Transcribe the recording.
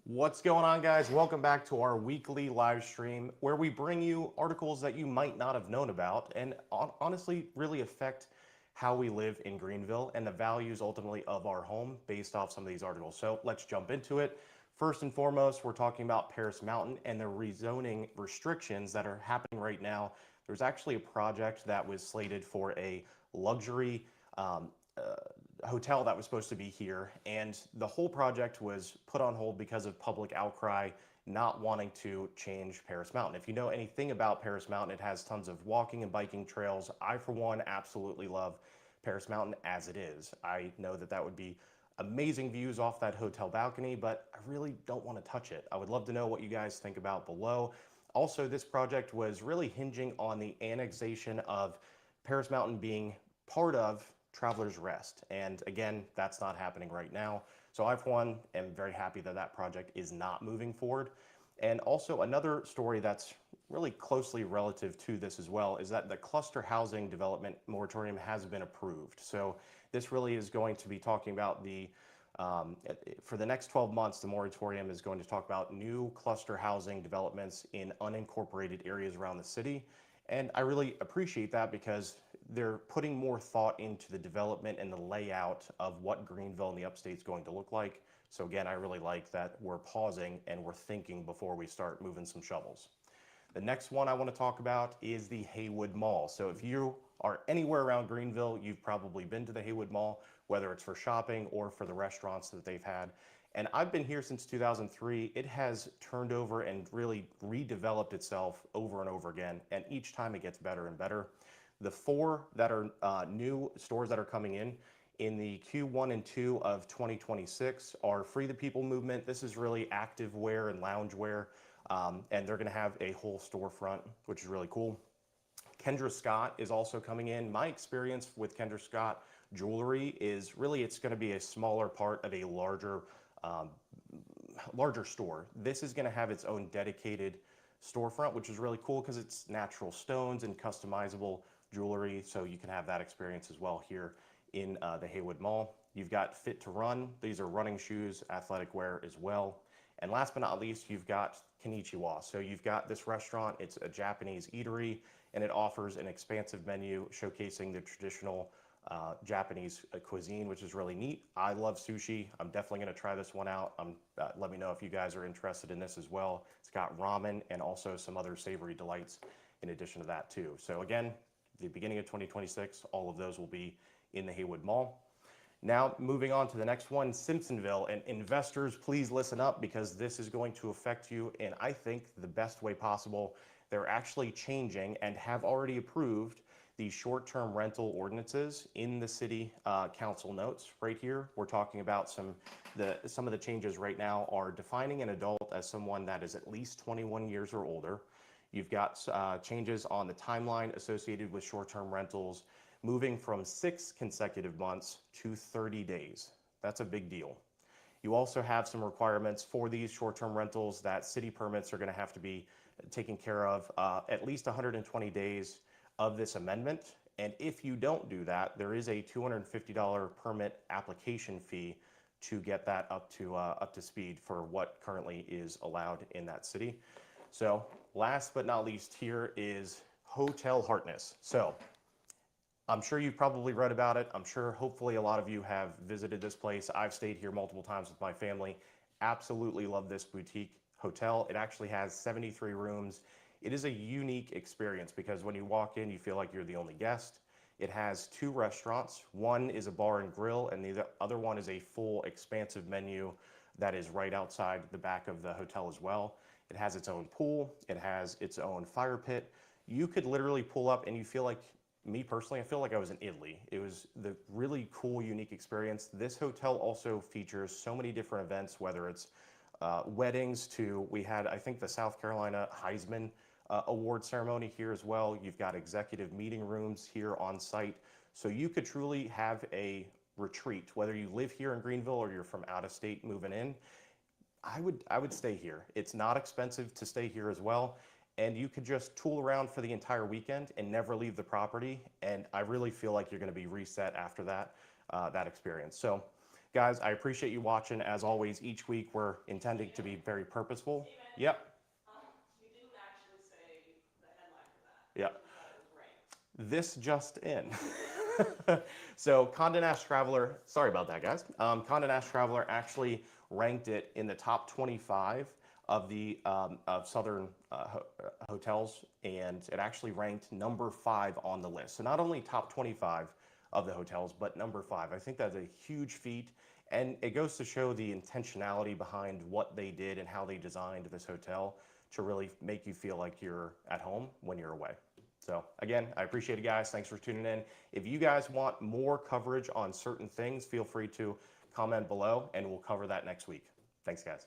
What's going on, guys? Welcome back to our weekly live stream where we bring you articles that you might not have known about and honestly really affect how we live in Greenville and the values ultimately of our home based off some of these articles. So let's jump into it. First and foremost, we're talking about Paris Mountain and the rezoning restrictions that are happening right now. There's actually a project that was slated for a luxury um, uh, hotel that was supposed to be here, and the whole project was put on hold because of public outcry not wanting to change Paris Mountain. If you know anything about Paris Mountain, it has tons of walking and biking trails. I, for one, absolutely love Paris Mountain as it is. I know that that would be amazing views off that hotel balcony, but I really don't want to touch it. I would love to know what you guys think about below. Also, this project was really hinging on the annexation of Paris Mountain being part of Travelers Rest. And again, that's not happening right now. So I, for one, am very happy that that project is not moving forward. And also another story that's really closely relative to this as well is that the cluster housing development moratorium has been approved. So this really is going to be talking about um, for the next 12 months, the moratorium is going to talk about new cluster housing developments in unincorporated areas around the city. And I really appreciate that because they're putting more thought into the development and the layout of what Greenville and the upstate is going to look like. So again, I really like that we're pausing and we're thinking before we start moving some shovels. The next one I want to talk about is the Haywood Mall. So if you are anywhere around Greenville, you've probably been to the Haywood Mall, whether it's for shopping or for the restaurants that they've had. And I've been here since 2003. It has turned over and really redeveloped itself over and over again. And each time it gets better and better. The four that are new stores that are coming in the Q1 and 2 of 2026 are Free the People movement. This is really active wear and lounge wear. And they're going to have a whole storefront, which is really cool. Kendra Scott is also coming in. My experience with Kendra Scott jewelry is really it's going to be a smaller part of a um, larger store. This is going to have its own dedicated storefront, which is really cool because it's natural stones and customizable jewelry. So you can have that experience as well here in the Haywood Mall. You've got Fit to Run. These are running shoes, athletic wear as well. And last but not least, you've got Konnichiwa. So you've got this restaurant. It's a Japanese eatery, and it offers an expansive menu showcasing the traditional Japanese cuisine, which is really neat. I love sushi. I'm definitely going to try this one out. Let me know if you guys are interested in this as well. It's got ramen and also some other savory delights in addition to that too. So again, the beginning of 2026, all of those will be in the Haywood Mall. Now, moving on to the next one, Simpsonville. And investors, please listen up because this is going to affect you in, I think, the best way possible. They're actually changing and have already approved the short-term rental ordinances in the city council notes right here. We're talking about some of the changes right now are defining an adult as someone that is at least 21 years or older. You've got changes on the timeline associated with short-term rentals, moving from 6 consecutive months to 30 days. That's a big deal. You also have some requirements for these short-term rentals that city permits are going to have to be taken care of at least 120 days of this amendment. And if you don't do that, there is a $250 permit application fee to get that up to speed for what currently is allowed in that city. So last but not least here is Hotel Hartness. So I'm sure you've probably read about it. I'm sure hopefully a lot of you have visited this place. I've stayed here multiple times with my family. Absolutely love this boutique hotel. It actually has 73 rooms. It is a unique experience because when you walk in, you feel like you're the only guest. It has 2 restaurants. One is a bar and grill, and the other one is a full expansive menu that is right outside the back of the hotel as well. It has its own pool. It has its own fire pit. You could literally pull up and you feel like, me personally, I feel like I was in Italy. It was the really cool, unique experience. This hotel also features so many different events, whether it's weddings to, we had, I think, the South Carolina Heisman award ceremony here as well. You've got executive meeting rooms here on site. So you could truly have a retreat, whether you live here in Greenville or you're from out of state moving in. I would stay here. It's not expensive to stay here as well. And you could just tool around for the entire weekend and never leave the property. And I really feel like you're going to be reset after that experience. So Guys, I appreciate you watching. As always, each week we're intending to be very purposeful. Yep. You didn't actually say the headline for that. Yep. You thought it was ranked. This just in. So Condé Nast Traveler, sorry about that, guys. Condé Nast Traveler actually ranked it in the top 25 of the of Southern hotels, and it actually ranked number 5 on the list. So not only top 25 of the hotels, but number 5. I think that's a huge feat, and it goes to show the intentionality behind what they did and how they designed this hotel to really make you feel like you're at home when you're away. So again, I appreciate it, guys. Thanks for tuning in. If you guys want more coverage on certain things, feel free to comment below and we'll cover that next week. Thanks, guys.